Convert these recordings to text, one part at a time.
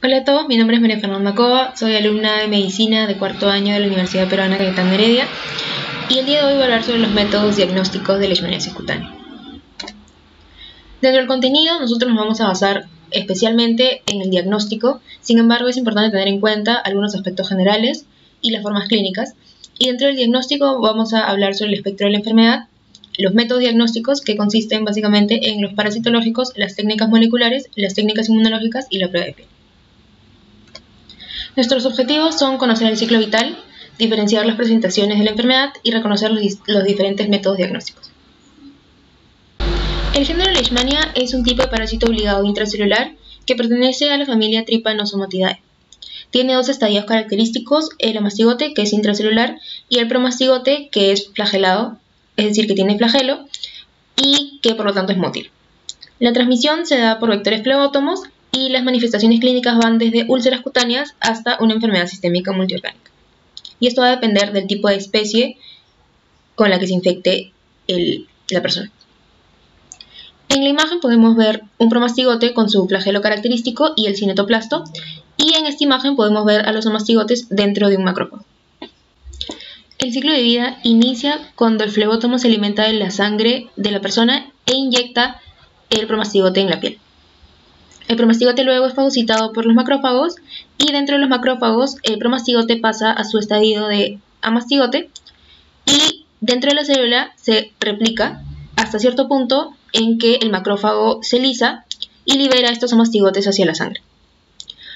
Hola a todos, mi nombre es María Fernanda Cova, soy alumna de Medicina de cuarto año de la Universidad Peruana Cayetano Heredia y el día de hoy voy a hablar sobre los métodos diagnósticos de leishmaniasis cutánea. Dentro del contenido nosotros nos vamos a basar especialmente en el diagnóstico, sin embargo es importante tener en cuenta algunos aspectos generales y las formas clínicas, y dentro del diagnóstico vamos a hablar sobre el espectro de la enfermedad, los métodos diagnósticos que consisten básicamente en los parasitológicos, las técnicas moleculares, las técnicas inmunológicas y la prueba de piel. Nuestros objetivos son conocer el ciclo vital, diferenciar las presentaciones de la enfermedad y reconocer los diferentes métodos diagnósticos. El género Leishmania es un tipo de parásito obligado intracelular que pertenece a la familia Trypanosomatidae. Tiene dos estadios característicos, el amastigote, que es intracelular, y el promastigote, que es flagelado, es decir, que tiene flagelo y que por lo tanto es mótil. La transmisión se da por vectores flebótomos y las manifestaciones clínicas van desde úlceras cutáneas hasta una enfermedad sistémica multiorgánica. Y esto va a depender del tipo de especie con la que se infecte la persona. En la imagen podemos ver un promastigote con su flagelo característico y el cinetoplasto, y en esta imagen podemos ver a los amastigotes dentro de un macrófago. El ciclo de vida inicia cuando el flebótomo se alimenta de la sangre de la persona e inyecta el promastigote en la piel. El promastigote luego es fagocitado por los macrófagos y dentro de los macrófagos el promastigote pasa a su estadio de amastigote y dentro de la célula se replica hasta cierto punto en que el macrófago se lisa y libera estos amastigotes hacia la sangre.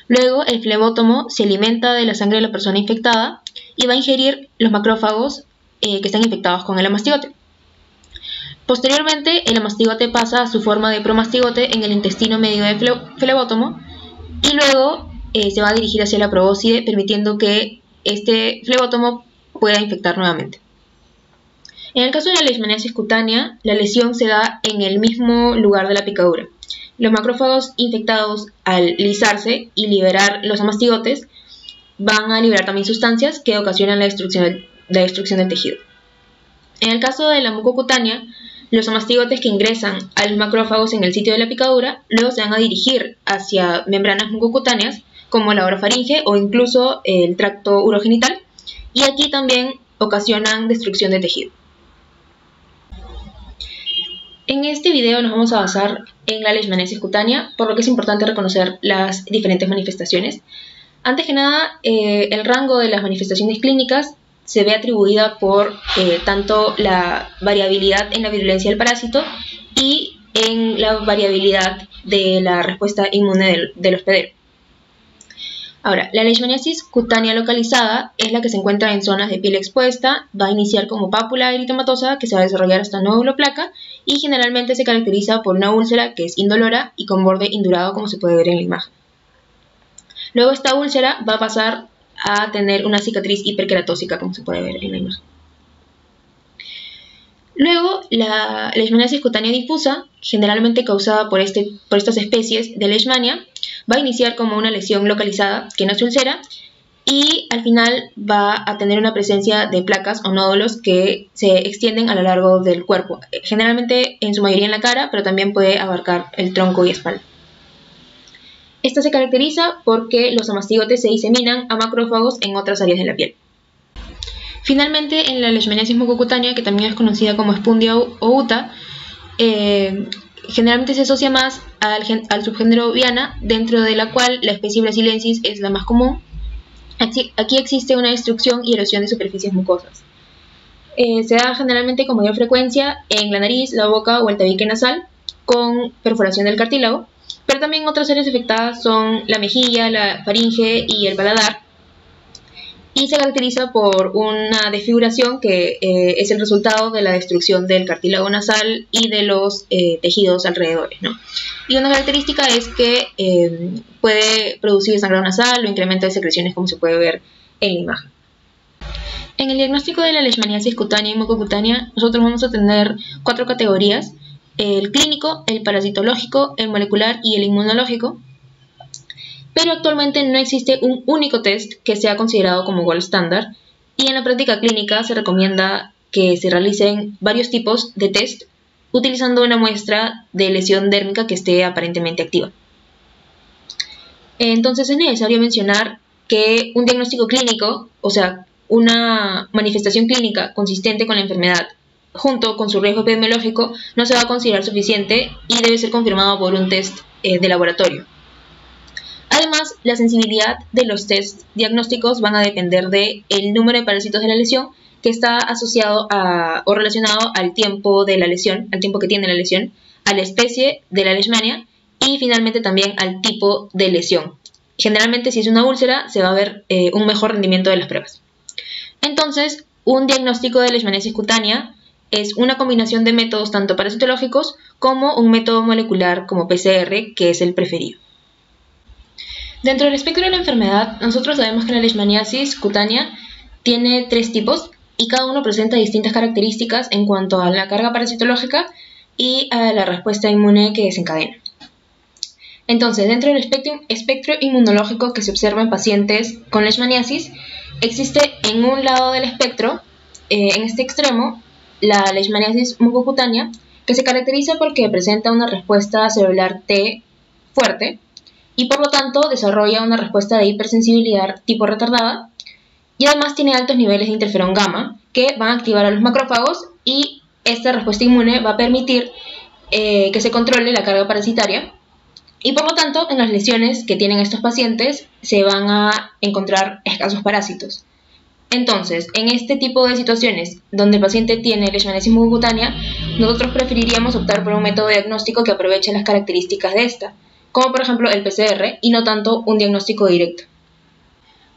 Luego el flebótomo se alimenta de la sangre de la persona infectada y va a ingerir los macrófagos que están infectados con el amastigote. Posteriormente, el amastigote pasa a su forma de promastigote en el intestino medio del flebótomo y luego se va a dirigir hacia la probóscide, permitiendo que este flebótomo pueda infectar nuevamente. En el caso de la leishmaniasis cutánea, la lesión se da en el mismo lugar de la picadura. Los macrófagos infectados, al lisarse y liberar los amastigotes, van a liberar también sustancias que ocasionan la destrucción del tejido. En el caso de la mucocutánea, los amastigotes que ingresan a los macrófagos en el sitio de la picadura luego se van a dirigir hacia membranas mucocutáneas como la orofaringe o incluso el tracto urogenital, y aquí también ocasionan destrucción de tejido. En este video nos vamos a basar en la leishmaniasis cutánea, por lo que es importante reconocer las diferentes manifestaciones. Antes que nada, el rango de las manifestaciones clínicas se ve atribuida por tanto la variabilidad en la virulencia del parásito y en la variabilidad de la respuesta inmune del hospedero. Ahora, la leishmaniasis cutánea localizada es la que se encuentra en zonas de piel expuesta, va a iniciar como pápula eritematosa que se va a desarrollar hasta nódulo placa y generalmente se caracteriza por una úlcera que es indolora y con borde indurado, como se puede ver en la imagen. Luego esta úlcera va a pasar a tener una cicatriz hiperqueratósica, como se puede ver en la imagen. Luego, la leishmaniasis cutánea difusa, generalmente causada por estas especies de leishmania, va a iniciar como una lesión localizada que no se ulcera y al final va a tener una presencia de placas o nódulos que se extienden a lo largo del cuerpo, generalmente en su mayoría en la cara, pero también puede abarcar el tronco y espalda. Esta se caracteriza porque los amastigotes se diseminan a macrófagos en otras áreas de la piel. Finalmente, en la leishmaniasis mucocutánea, que también es conocida como Espundia o UTA, generalmente se asocia más al subgénero Viana, dentro de la cual la especie brasiliensis es la más común. Aquí existe una destrucción y erosión de superficies mucosas. Se da generalmente con mayor frecuencia en la nariz, la boca o el tabique nasal, con perforación del cartílago, pero también otras áreas afectadas son la mejilla, la faringe y el paladar, y se caracteriza por una desfiguración que es el resultado de la destrucción del cartílago nasal y de los tejidos alrededores, ¿no? Y una característica es que puede producir sangrado nasal o incremento de secreciones, como se puede ver en la imagen. En el diagnóstico de la leishmaniasis cutánea y mucocutánea, nosotros vamos a tener 4 categorías: el clínico, el parasitológico, el molecular y el inmunológico. Pero actualmente no existe un único test que sea considerado como gold standard, y en la práctica clínica se recomienda que se realicen varios tipos de test utilizando una muestra de lesión dérmica que esté aparentemente activa. Entonces es necesario mencionar que un diagnóstico clínico, o sea, una manifestación clínica consistente con la enfermedad, junto con su riesgo epidemiológico, no se va a considerar suficiente y debe ser confirmado por un test de laboratorio. Además, la sensibilidad de los test diagnósticos van a depender del número de parásitos de la lesión, que está asociado o relacionado al tiempo de la lesión, al tiempo que tiene la lesión, a la especie de la leishmania y finalmente también al tipo de lesión. Generalmente, si es una úlcera, se va a ver un mejor rendimiento de las pruebas. Entonces, un diagnóstico de leishmaniasis cutánea es una combinación de métodos tanto parasitológicos como un método molecular como PCR, que es el preferido. Dentro del espectro de la enfermedad, nosotros sabemos que la leishmaniasis cutánea tiene 3 tipos y cada uno presenta distintas características en cuanto a la carga parasitológica y a la respuesta inmune que desencadena. Entonces, dentro del espectro inmunológico que se observa en pacientes con leishmaniasis, existe en un lado del espectro, en este extremo, la leishmaniasis mucocutánea, que se caracteriza porque presenta una respuesta celular T fuerte y por lo tanto desarrolla una respuesta de hipersensibilidad tipo retardada y además tiene altos niveles de interferón gamma que van a activar a los macrófagos y esta respuesta inmune va a permitir que se controle la carga parasitaria y por lo tanto en las lesiones que tienen estos pacientes se van a encontrar escasos parásitos. Entonces, en este tipo de situaciones donde el paciente tiene leishmaniasis mucocutánea, nosotros preferiríamos optar por un método diagnóstico que aproveche las características de esta, como por ejemplo el PCR y no tanto un diagnóstico directo.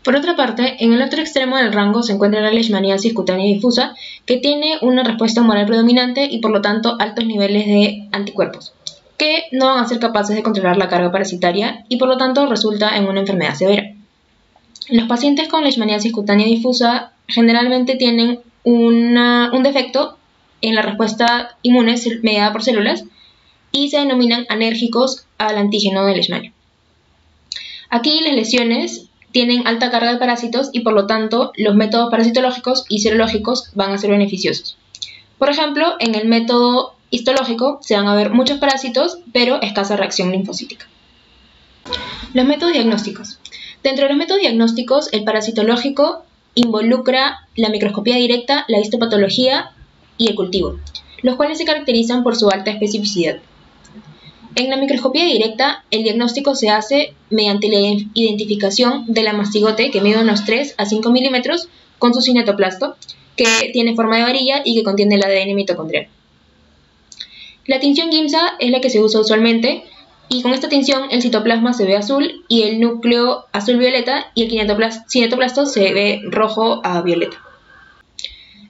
Por otra parte, en el otro extremo del rango se encuentra la leishmaniasis cutánea difusa, que tiene una respuesta humoral predominante y por lo tanto altos niveles de anticuerpos, que no van a ser capaces de controlar la carga parasitaria y por lo tanto resulta en una enfermedad severa. Los pacientes con leishmaniasis cutánea difusa generalmente tienen un defecto en la respuesta inmune mediada por células y se denominan anérgicos al antígeno de leishmania. Aquí las lesiones tienen alta carga de parásitos y por lo tanto los métodos parasitológicos y serológicos van a ser beneficiosos. Por ejemplo, en el método histológico se van a ver muchos parásitos pero escasa reacción linfocítica. Los métodos diagnósticos. Dentro de los métodos diagnósticos, el parasitológico involucra la microscopía directa, la histopatología y el cultivo, los cuales se caracterizan por su alta especificidad. En la microscopía directa, el diagnóstico se hace mediante la identificación de la mastigote que mide unos 3 a 5 milímetros con su cinetoplasto, que tiene forma de varilla y que contiene el ADN mitocondrial. La tinción Giemsa es la que se usa usualmente, y con esta tinción el citoplasma se ve azul y el núcleo azul-violeta y el cinetoplasto se ve rojo a violeta.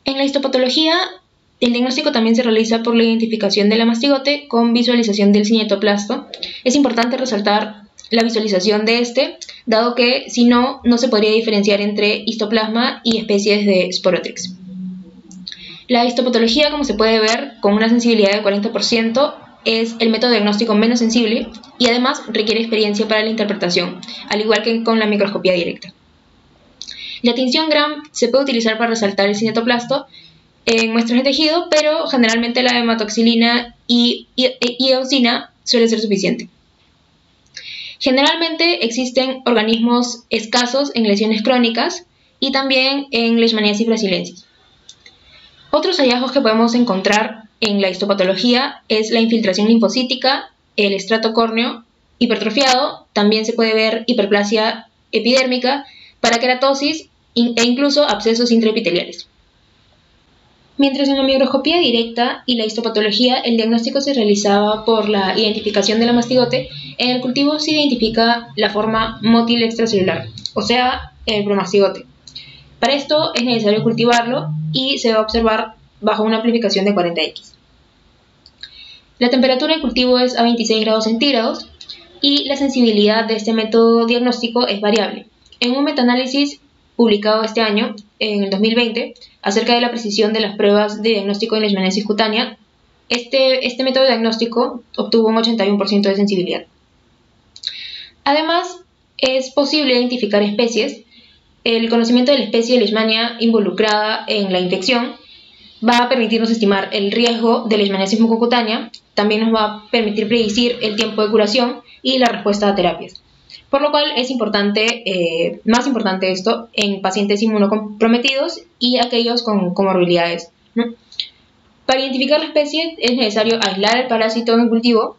En la histopatología, el diagnóstico también se realiza por la identificación de la mastigote con visualización del cinetoplasto. Es importante resaltar la visualización de este, dado que si no, no se podría diferenciar entre histoplasma y especies de Sporotrix. La histopatología, como se puede ver, con una sensibilidad de 40%, es el método diagnóstico menos sensible y además requiere experiencia para la interpretación, al igual que con la microscopía directa. La tinción Gram se puede utilizar para resaltar el cinetoplasto en muestras de tejido, pero generalmente la hematoxilina y eosina suele ser suficiente. Generalmente existen organismos escasos en lesiones crónicas y también en leishmaniasis brasiliensis. Otros hallazgos que podemos encontrar en la histopatología es la infiltración linfocítica, el estrato córneo hipertrofiado, también se puede ver hiperplasia epidérmica, paraqueratosis e incluso abscesos intraepiteliales. Mientras en la microscopía directa y la histopatología el diagnóstico se realizaba por la identificación de la mastigote, en el cultivo se identifica la forma mótil extracelular, o sea, el promastigote. Para esto es necesario cultivarlo y se va a observar bajo una amplificación de 40x. La temperatura de cultivo es a 26 grados centígrados y la sensibilidad de este método diagnóstico es variable. En un metaanálisis publicado este año, en el 2020, acerca de la precisión de las pruebas de diagnóstico de leishmaniasis cutánea, este método diagnóstico obtuvo un 81% de sensibilidad. Además, es posible identificar especies. El conocimiento de la especie de leishmania involucrada en la infección va a permitirnos estimar el riesgo de leishmaniasis mucocutánea, también nos va a permitir predecir el tiempo de curación y la respuesta a terapias. por lo cual es más importante esto en pacientes inmunocomprometidos y aquellos con comorbilidades, ¿no? Para identificar la especie es necesario aislar el parásito en el cultivo,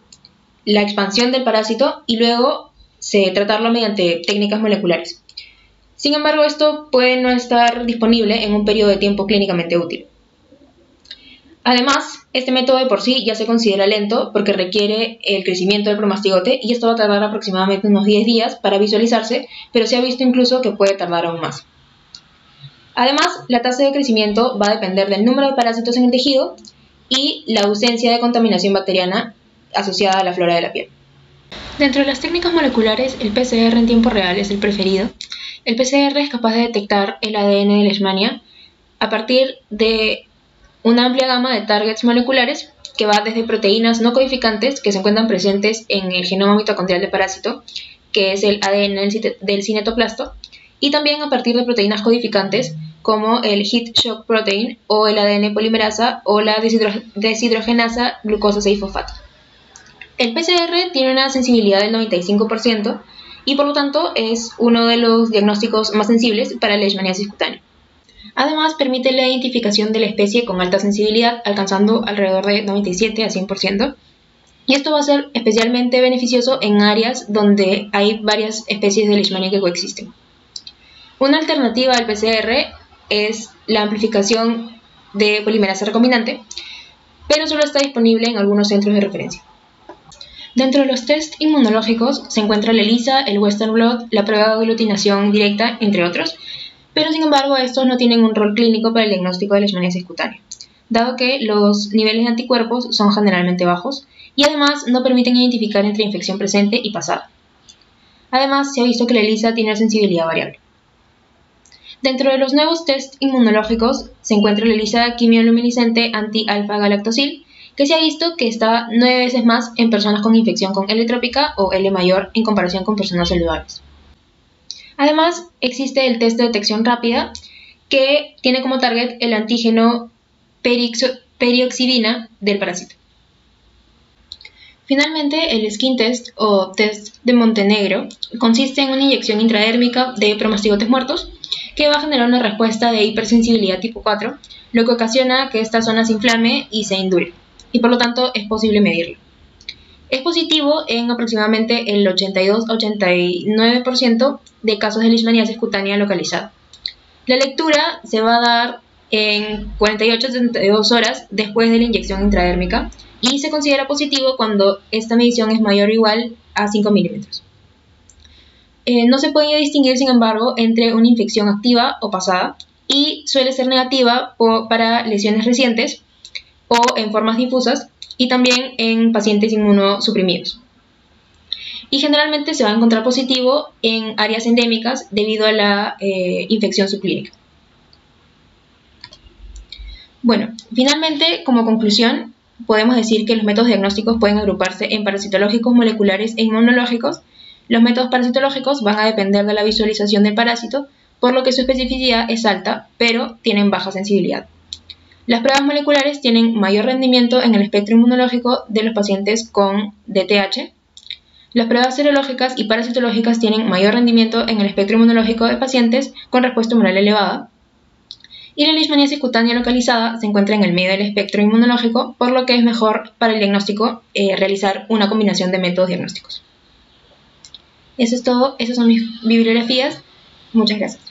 la expansión del parásito y luego tratarlo mediante técnicas moleculares. Sin embargo, esto puede no estar disponible en un periodo de tiempo clínicamente útil. Además, este método de por sí ya se considera lento porque requiere el crecimiento del promastigote y esto va a tardar aproximadamente unos 10 días para visualizarse, pero se ha visto incluso que puede tardar aún más. Además, la tasa de crecimiento va a depender del número de parásitos en el tejido y la ausencia de contaminación bacteriana asociada a la flora de la piel. Dentro de las técnicas moleculares, el PCR en tiempo real es el preferido. El PCR es capaz de detectar el ADN de Leishmania a partir de una amplia gama de targets moleculares que va desde proteínas no codificantes que se encuentran presentes en el genoma mitocondrial del parásito, que es el ADN del cinetoplasto, y también a partir de proteínas codificantes como el heat shock protein o el ADN polimerasa o la deshidrogenasa glucosa 6-fosfato. El PCR tiene una sensibilidad del 95% y por lo tanto es uno de los diagnósticos más sensibles para la leishmaniasis cutánea. Además, permite la identificación de la especie con alta sensibilidad, alcanzando alrededor de 97 a 100%, y esto va a ser especialmente beneficioso en áreas donde hay varias especies de Leishmania que coexisten. Una alternativa al PCR es la amplificación de polimerasa recombinante, pero solo está disponible en algunos centros de referencia. Dentro de los test inmunológicos se encuentra la ELISA, el Western blot, la prueba de aglutinación directa, entre otros, pero sin embargo estos no tienen un rol clínico para el diagnóstico de leishmaniasis cutánea, dado que los niveles de anticuerpos son generalmente bajos y además no permiten identificar entre infección presente y pasada. Además, se ha visto que la ELISA tiene una sensibilidad variable. Dentro de los nuevos test inmunológicos se encuentra la ELISA quimioluminiscente anti-alfa-galactosil, que se ha visto que está 9 veces más en personas con infección con L trópica o L mayor en comparación con personas saludables. Además, existe el test de detección rápida, que tiene como target el antígeno perioxidina del parásito. Finalmente, el skin test o test de Montenegro consiste en una inyección intradérmica de promastigotes muertos que va a generar una respuesta de hipersensibilidad tipo 4, lo que ocasiona que esta zona se inflame y se indure, y por lo tanto es posible medirlo. Es positivo en aproximadamente el 82-89% de casos de leishmaniasis cutánea localizada. La lectura se va a dar en 48-72 horas después de la inyección intradérmica y se considera positivo cuando esta medición es mayor o igual a 5 milímetros. No se puede distinguir, sin embargo, entre una infección activa o pasada y suele ser negativa para lesiones recientes o en formas difusas y también en pacientes inmunosuprimidos. Y generalmente se va a encontrar positivo en áreas endémicas debido a la infección subclínica. Bueno, finalmente, como conclusión, podemos decir que los métodos diagnósticos pueden agruparse en parasitológicos, moleculares e inmunológicos. Los métodos parasitológicos van a depender de la visualización del parásito, por lo que su especificidad es alta, pero tienen baja sensibilidad. Las pruebas moleculares tienen mayor rendimiento en el espectro inmunológico de los pacientes con DTH. Las pruebas serológicas y parasitológicas tienen mayor rendimiento en el espectro inmunológico de pacientes con respuesta humoral elevada. Y la leishmaniasis cutánea localizada se encuentra en el medio del espectro inmunológico, por lo que es mejor para el diagnóstico realizar una combinación de métodos diagnósticos. Eso es todo, esas son mis bibliografías. Muchas gracias.